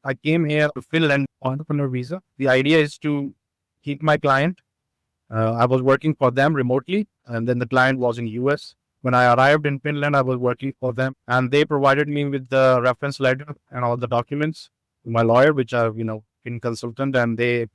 I came here to Finland on entrepreneur visa. The idea is to keep my client. I was working for them remotely, and then the client was in US. When I arrived in Finland, I was working for them, and they provided me with the reference letter and all the documents to my lawyer, which are, in consultant, and they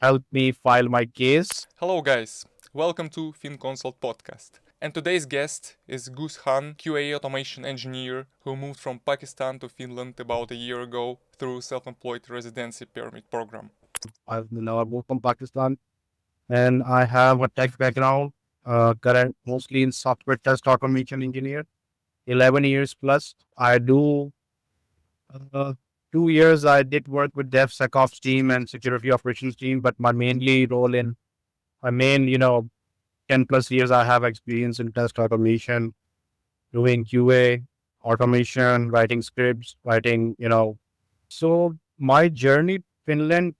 helped me file my case. Hello guys, welcome to FinConsult podcast. And today's guest is Ghous, QA automation engineer who moved from Pakistan to Finland about a year ago through self-employed residency permit program. I moved from Pakistan, and I have a tech background, current mostly in software test automation engineer, 11 years plus. I do uh, 2 years I did work with DevSecOps team and security operations team, but my main, 10 plus years I have experience in test automation, doing QA, automation, writing scripts, So my journey, Finland,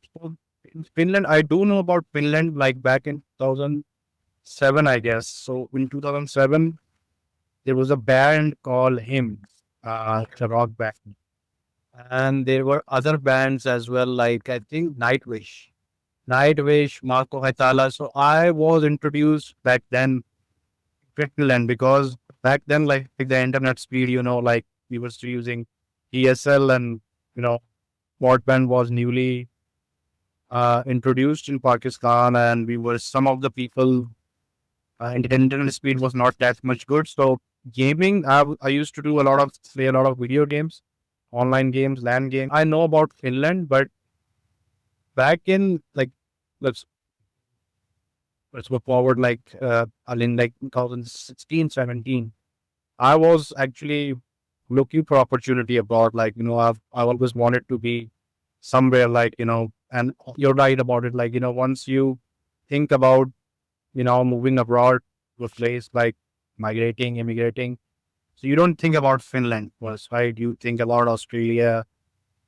Finland, I do know about Finland like back in 2007, I guess. So in 2007, there was a band called Him, it's a rock band. And there were other bands as well, like I think Nightwish, Marco Haitala. So I was introduced back then to Finland because back then, like the internet speed, like we were still using ESL, and you know, broadband was newly introduced in Pakistan, and we were some of the people. And the internet speed was not that much good. So gaming, I used to do play a lot of video games, online games, LAN games. I know about Finland, but back in like let's let's go forward in like 2016, 17. I was actually looking for opportunity abroad. I always wanted to be somewhere and you're right about it. Once you think about, moving abroad to a place like migrating, immigrating, so you don't think about Finland first, right? You think about Australia,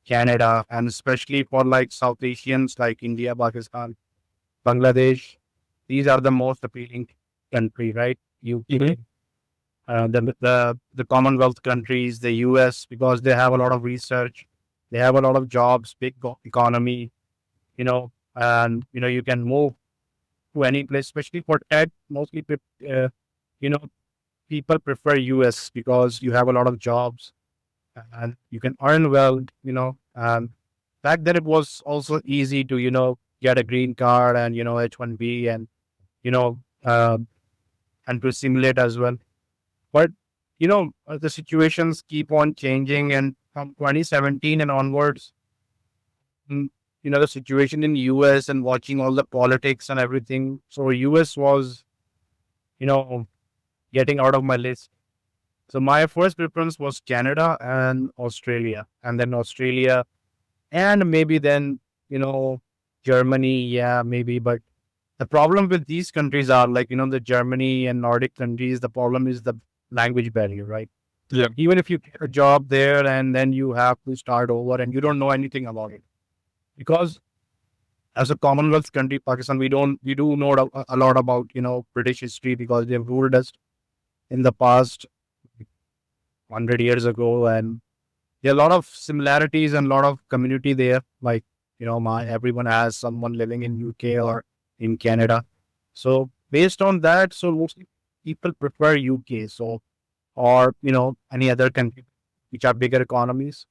Canada, and especially for like South Asians like India, Pakistan, Bangladesh. These are the most appealing country, right? You the Commonwealth countries, the US, because they have a lot of research, they have a lot of jobs, economy, and you can move to any place, especially for tech. Mostly, you know, people prefer US because you have a lot of jobs and you can earn well. And back then it was also easy to get a green card and H1B and you know uh, and to assimilate as well. But the situations keep on changing, and from 2017 and onwards, mm, the situation in US and watching all the politics and everything. So US was you know getting out of my list. So my first preference was Canada and Australia, and then Australia, and maybe then Germany. Yeah, maybe. But the problem with these countries are the Germany and Nordic countries. The problem is the language barrier, right? Yeah. Even if you get a job there and then you have to start over and you don't know anything about it, because as a Commonwealth country, Pakistan, we do know a lot about British history because they've ruled us in the past 100 years ago, and there are a lot of similarities and a lot of community there. Like my everyone has someone living in UK or in Canada. So based on that, so mostly people prefer UK. So or any other country which are bigger economies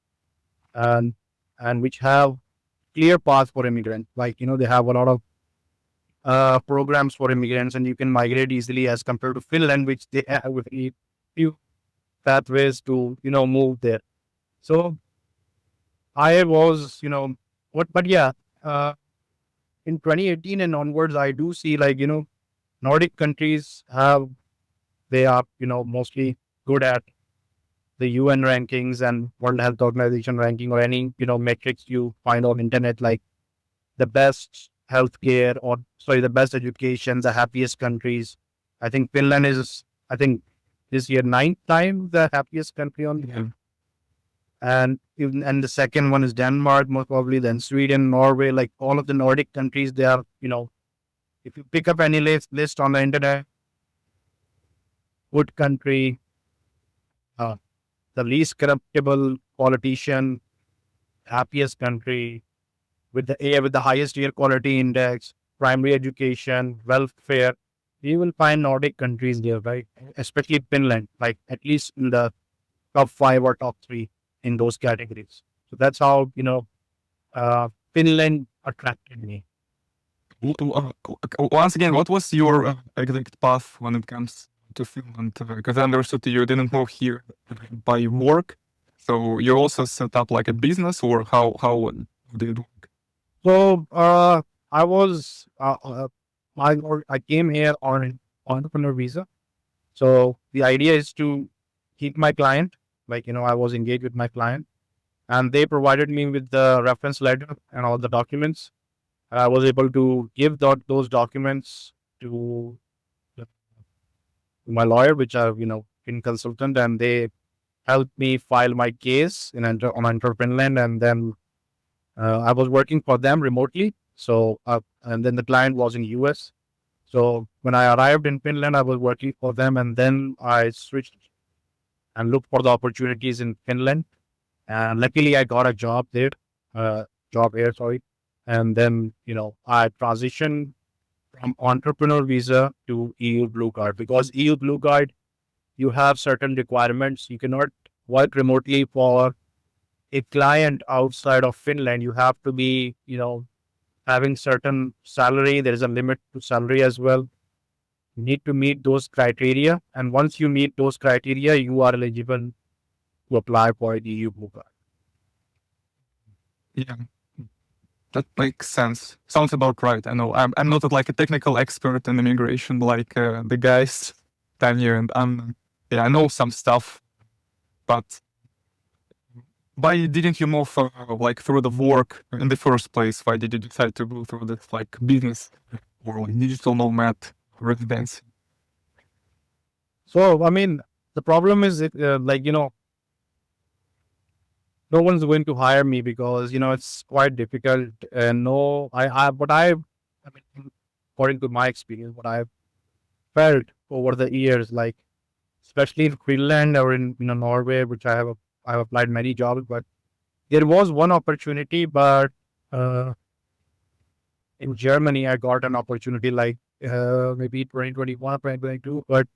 and which have clear path for immigrants. They have a lot of programs for immigrants, and you can migrate easily as compared to Finland, which they have with a few pathways to move there. So I was but yeah, uh, in 2018 and onwards, I do see Nordic countries have they are mostly good at the UN rankings and World Health Organization ranking or any metrics you find on internet, like the best healthcare or sorry, the best education, the happiest countries. I think Finland is, I think this year ninth time the happiest country on, and the second one is Denmark, most probably, then Sweden, Norway, like all of the Nordic countries. They are if you pick up any list on the internet, good country, uh, the least corruptible politician, happiest country with the air, with the highest air quality index, primary education, welfare. You will find Nordic countries there, right? Especially Finland, like at least in the top five or top three in those categories. So that's how, Finland attracted me. Once again, what was your exact path when it comes to Finland? Because I understood you didn't move here by work, so you also set up like a business, or how did it work? So I was I came here on an entrepreneur visa. So the idea is to keep my client, like I was engaged with my client, and they provided me with the reference letter and all the documents. I was able to give those documents to my lawyer, which are in consultant, and they helped me file my case on Enter Finland, and then I was working for them remotely. So and then the client was in US. So when I arrived in Finland, I was working for them, and then I switched and looked for the opportunities in Finland. And luckily, I got a job there, job here, sorry. And then I transitioned from entrepreneur visa to EU Blue Card, because EU Blue Card, you have certain requirements. You cannot work remotely for a client outside of Finland. You have to be, having certain salary. There is a limit to salary as well. You need to meet those criteria. And once you meet those criteria, you are eligible to apply for the EU Blue Card. Yeah, that makes sense. Sounds about right. I know I'm not like a technical expert in immigration like the guys Tanya and Anna. Yeah, I know some stuff, but why didn't you move like through the work in the first place? Why did you decide to go through this like business or like digital nomad residency? So, I mean, the problem is, no one's going to hire me because, it's quite difficult. And no, I mean, according to my experience, what I've felt over the years, like, especially in Finland or in, Norway, which I've applied many jobs, but there was one opportunity, but uh, in Germany, I got an opportunity like maybe 2021, 2022. But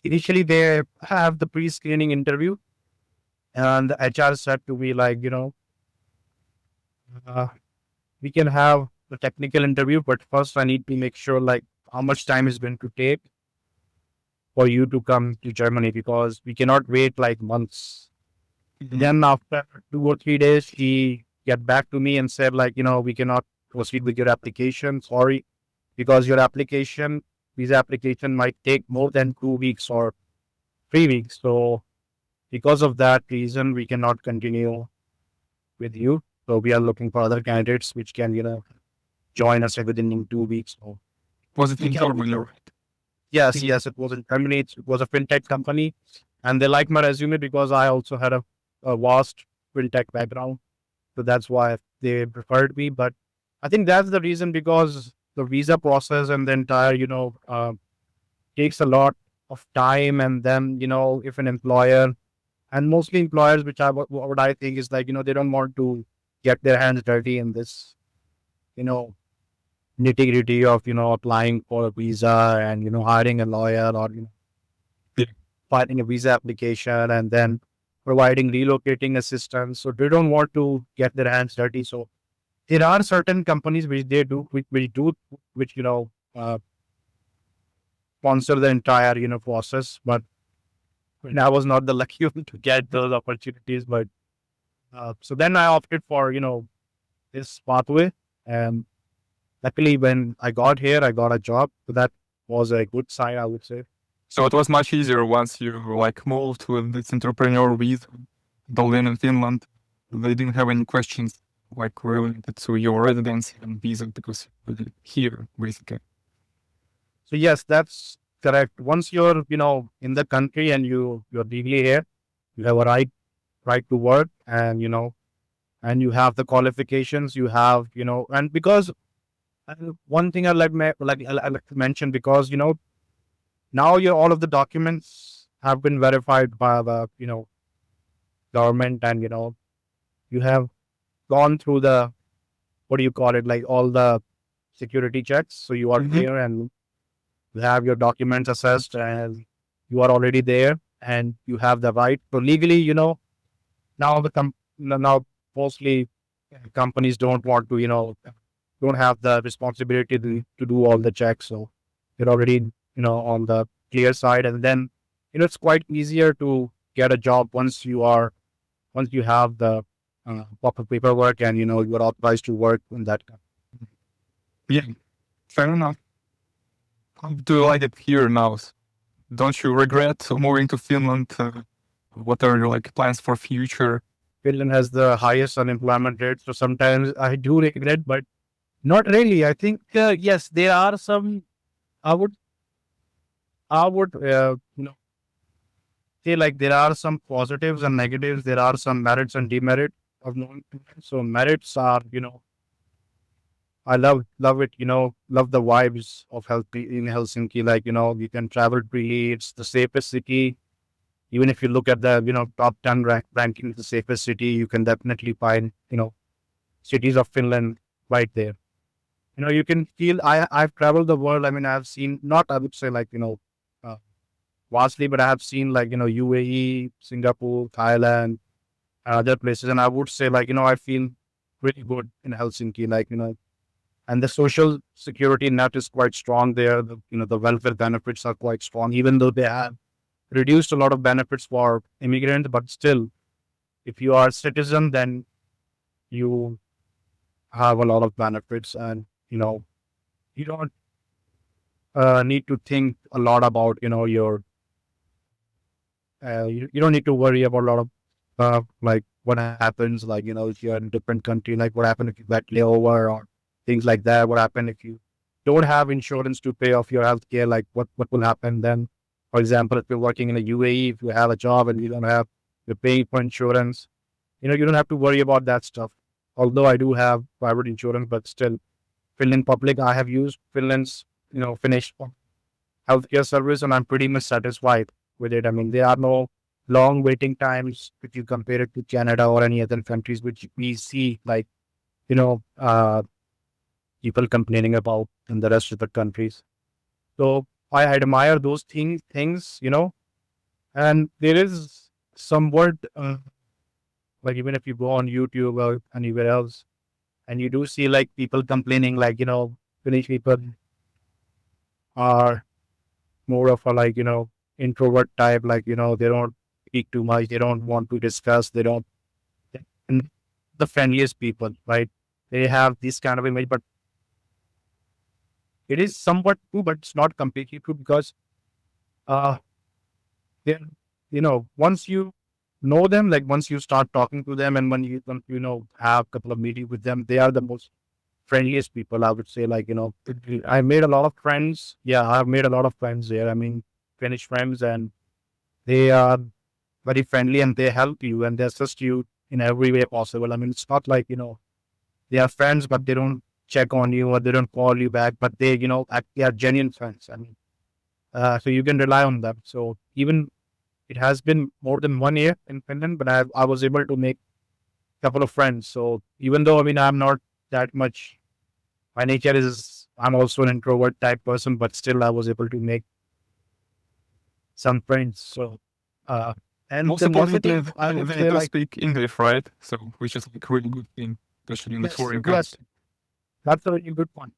initially, they have the pre-screening interview, and the HR said to me, like, uh, we can have the technical interview, but first I need to make sure, like, how much time is going to take for you to come to Germany, because we cannot wait like months. Then after 2 or 3 days, he get back to me and said, like, we cannot proceed with your application. Sorry, because your visa application might take more than 2 weeks or 3 weeks. So because of that reason, we cannot continue with you. So we are looking for other candidates which can, join us within in 2 weeks. So Was it in Germany, right? yes, it was in Germany. It was a fintech company, and they liked my resume because I also had a vast fintech background. So that's why they preferred me. But I think that's the reason, because the visa process and the entire, takes a lot of time. And then, if an employer, and mostly employers, which what I think is like, they don't want to get their hands dirty in this, you know, nitty gritty of, applying for a visa and, hiring a lawyer, or, Yeah. filing a visa application and then providing relocating assistance. So they don't want to get their hands dirty. So there are certain companies which they do, which sponsor the entire, process. But I was not the lucky one to get those opportunities. But so then I opted for, this pathway. And luckily, when I got here, I got a job. So that was a good sign, I would say. So it was much easier once you like moved with this entrepreneur visa, Berlin and Finland. They didn't have any questions like related to your residency and visa because you're here basically. So yes, that's correct. Once you're, in the country and you're legally here, you have a right to work, and and you have the qualifications. You have, and because one thing I like to mention, because now all of the documents have been verified by the government, and you have gone through the, what do you call it, like all the security checks. So you are Mhm. there and you have your documents assessed and you are already there and you have the right. So legally, now now mostly companies don't want to, don't have the responsibility to do all the checks. So you're already, on the clear side. And then, it's quite easier to get a job once you have the proper paperwork and, you're authorized to work in that company. Yeah, fair enough. How do you like it here now? Don't you regret moving to Finland? What are your like plans for future? Finland has the highest unemployment rate. So sometimes I do regret, but not really. I think, yes, there are some, I would, say like there are some positives and negatives. There are some merits and demerits of knowing Finland. So merits are, I love it, love the vibes of in Helsinki. Like, you can travel freely. It's the safest city. Even if you look at the, top 10 ranking, the safest city, you can definitely find, cities of Finland right there. You can feel, I've traveled the world. I mean, I've seen, not, I would say like, uh, vastly, but I have seen like, UAE, Singapore, Thailand, and other places. And I would say like, I feel really good in Helsinki. Like, and the social security net is quite strong there. The welfare benefits are quite strong, even though they have reduced a lot of benefits for immigrants, but still, if you are a citizen, then you have a lot of benefits, and you don't need to think a lot about your you don't need to worry about a lot of like what happens, like if you're in a different country, like what happened if you get layover or things like that. What happened if you don't have insurance to pay off your health care? Like what will happen then? For example, if you're working in a UAE, if you have a job and you don't have, you're paying for insurance, you don't have to worry about that stuff. Although I do have private insurance, but still, Finland Public, I have used Finland's, Finnish healthcare service, and I'm pretty much satisfied with it. I mean, there are no long waiting times if you compare it to Canada or any other countries, which we see like, you know, uh, people complaining about in the rest of the countries. So I admire those things, and there is somewhat, like even if you go on YouTube or anywhere else, and you do see like people complaining, like, Finnish people are more of a like, introvert type, like, they don't speak too much, they don't want to discuss, they don't, and the friendliest people, right? They have this kind of image, but it is somewhat true, but it's not completely true because, uh, they once you know them, like once you start talking to them and when have a couple of meetings with them, they are the most friendliest people, I would say. Like, I made a lot of friends. Yeah, I've made a lot of friends there. I mean, Finnish friends, and they are very friendly and they help you and they assist you in every way possible. I mean, it's not like, they are friends, but they don't check on you or they don't call you back, but they, they are genuine friends. I mean, so you can rely on them. So even it has been more than 1 year in Finland, but I was able to make a couple of friends. So even though, I mean, I'm not that much, my nature is, I'm also an introvert type person, but still I was able to make some friends. So, and Most the importantly, negative, I would they say do like, speak English, right? So, which is like a really good thing, especially in the yes, foreign yes, country. that's a really good point.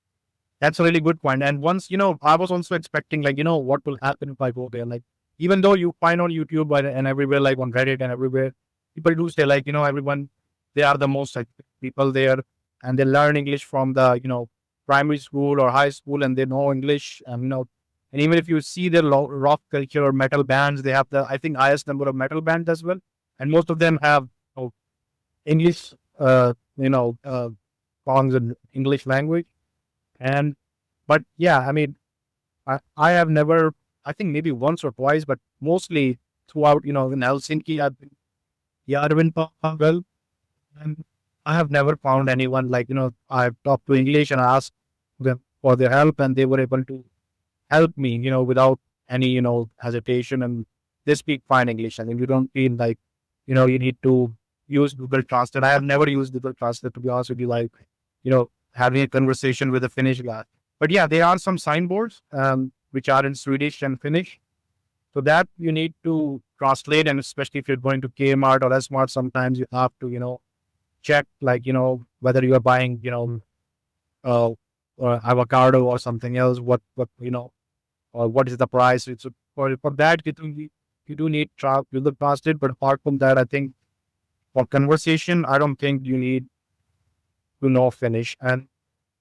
That's a really good point. And once, I was also expecting like, what will happen if I go there? Like, even though you find on YouTube and everywhere, like on Reddit and everywhere, people do say like, everyone, they are the most like, people there and they learn English from the, primary school or high school and they know English. And, and even if you see their rock culture or metal bands, they have the, I think, highest number of metal bands as well. And most of them have, English, songs in English language. And, but yeah, I mean, I have never, I think maybe once or twice, but mostly throughout, in Helsinki, I've been Yarvin well, and I have never found anyone like, I've talked to English and asked them for their help, and they were able to help me, without any, hesitation. And they speak fine English. I mean, you don't feel like, you need to use Google Translate. I have never used Google Translate, to be honest with you, like, having a conversation with a Finnish guy. But yeah, there are some signboards, which are in Swedish and Finnish. So that you need to translate, and especially if you're going to Kmart or S-Mart, sometimes you have to, check, like, whether you are buying, uh, or avocado or something else, or what is the price. It's for that you do need Google Translate. But apart from that, I think for conversation, I don't think you need to know Finnish.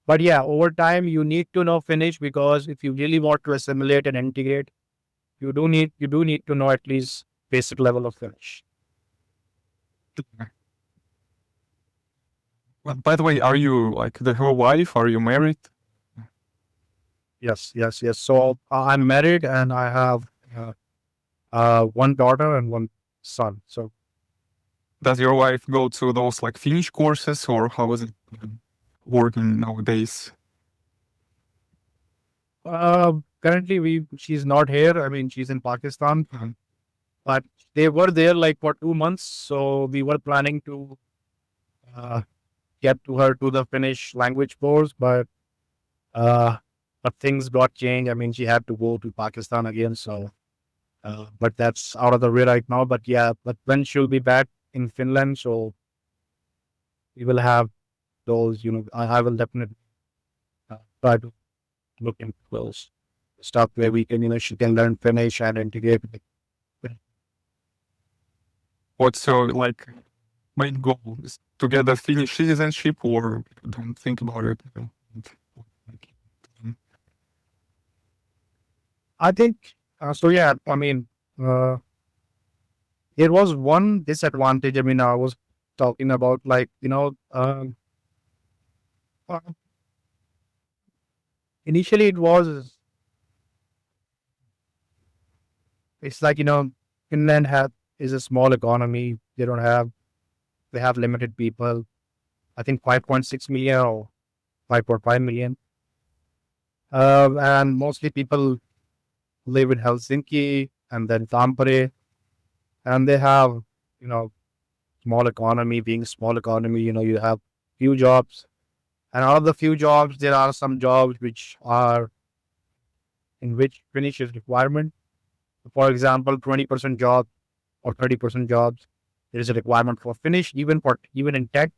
But yeah, over time you need to know Finnish, because if you really want to assimilate and integrate, you do need to know at least basic level of Finnish. Well, by the way, are you like the whole wife? Are you married? Yes, yes, yes. So I'm married and I have one daughter and one son. So Does your wife go to those like Finnish courses, or how is it working nowadays? currently she's not here. I mean, she's in Pakistan, Mhm. but they were there like for 2 months. So we were planning to uh, get to her to the Finnish language course, uh, but things got changed. I mean, she had to go to Pakistan again. So, but that's out of the way right now. But yeah, but when she'll be back in Finland, so we will have those. I will definitely try to look into those stuff where we can, she can learn Finnish and integrate. What's your like main goal? Is to get a Finnish citizenship, or don't think about it? I think so. Yeah, I mean, there was one disadvantage. I mean, I was talking about, like, uh, initially it's like, Finland is a small economy. They have limited people. I think 5.6 million or 5.5 million. And mostly people live in Helsinki and then Tampere, and they have, you know, small economy. Being small economy, you have few jobs, and out of the few jobs, there are some jobs which are in which Finnish is requirement. For example, 20% job or 30% jobs, there is a requirement for Finnish, even in tech.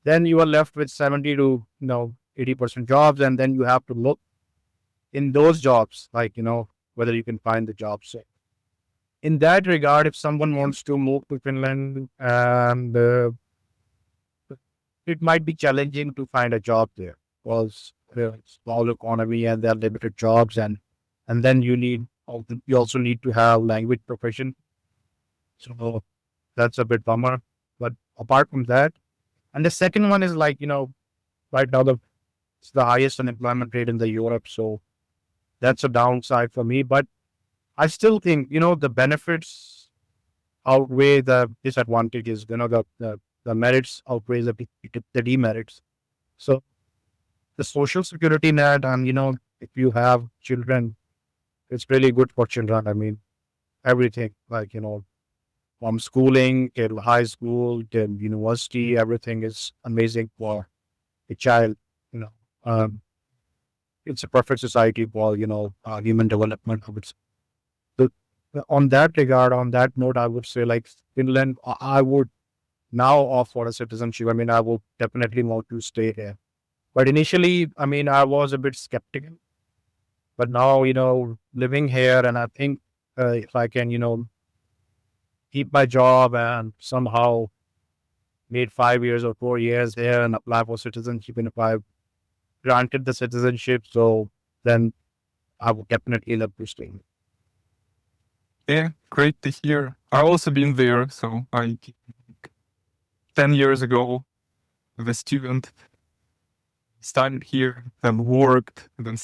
Then you are left with 70 to 80% jobs, and then you have to look in those jobs, like, whether you can find the jobs. So in that regard, if someone wants to move to Finland, and it might be challenging to find a job there, because small economy and there are limited jobs, and then you also need to have language proficient. So that's a bit bummer. But apart from that, and the second one is, like, right now it's the highest unemployment rate in the Europe, so that's a downside for me. But I still think, the benefits outweigh the disadvantages. The merits outweigh the demerits. So the social security net, and if you have children, it's really good for children. I mean, everything, like, from schooling till high school till university, everything is amazing for a child. You know, um, it's a perfect society for human development. I would say. So, on that regard, on that note, I would say, like, Finland, I would now offer a citizenship. I mean, I would definitely want to stay here. But initially, I mean, I was a bit skeptical. But now, living here, and I think if I can, keep my job and somehow made 5 years or 4 years here and apply for citizenship, and if I granted the citizenship, so then I would definitely love to stay. Yeah, great to hear. I also been there, so 10 years ago, as a student, started here, then worked, then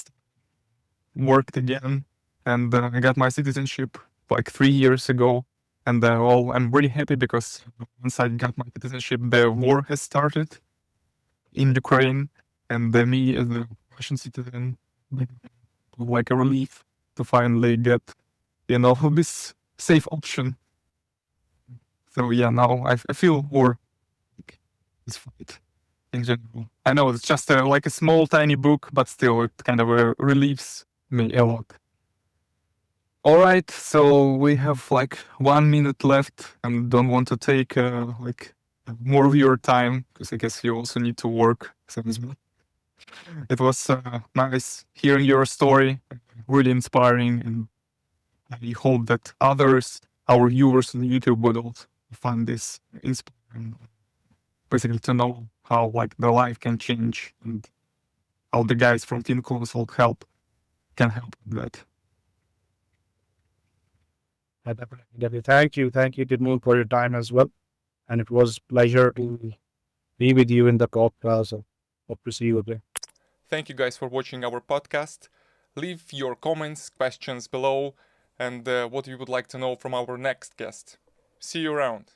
worked again, and I got my citizenship like 3 years ago. And I'm really happy because once I got my citizenship, the war has started in Ukraine, and me as a Russian citizen, like a relief to finally get, this safe option. So yeah, now I feel more this fight in general. I know it's just like a small, tiny book, but still it kind of relieves me a lot. All right, so we have like 1 minute left, and don't want to take like more of your time because I guess you also need to work. So it was nice hearing your story, really inspiring, and I hope that others, our viewers on YouTube, would also find this inspiring. Basically, to know how like the life can change and how the guys from Team Consult can help with that. Definitely. Thank you, Tidmul, for your time as well. And it was pleasure to be with you in the podcast. So hope to see you again. Thank you guys for watching our podcast. Leave your comments, questions below, and what you would like to know from our next guest. See you around.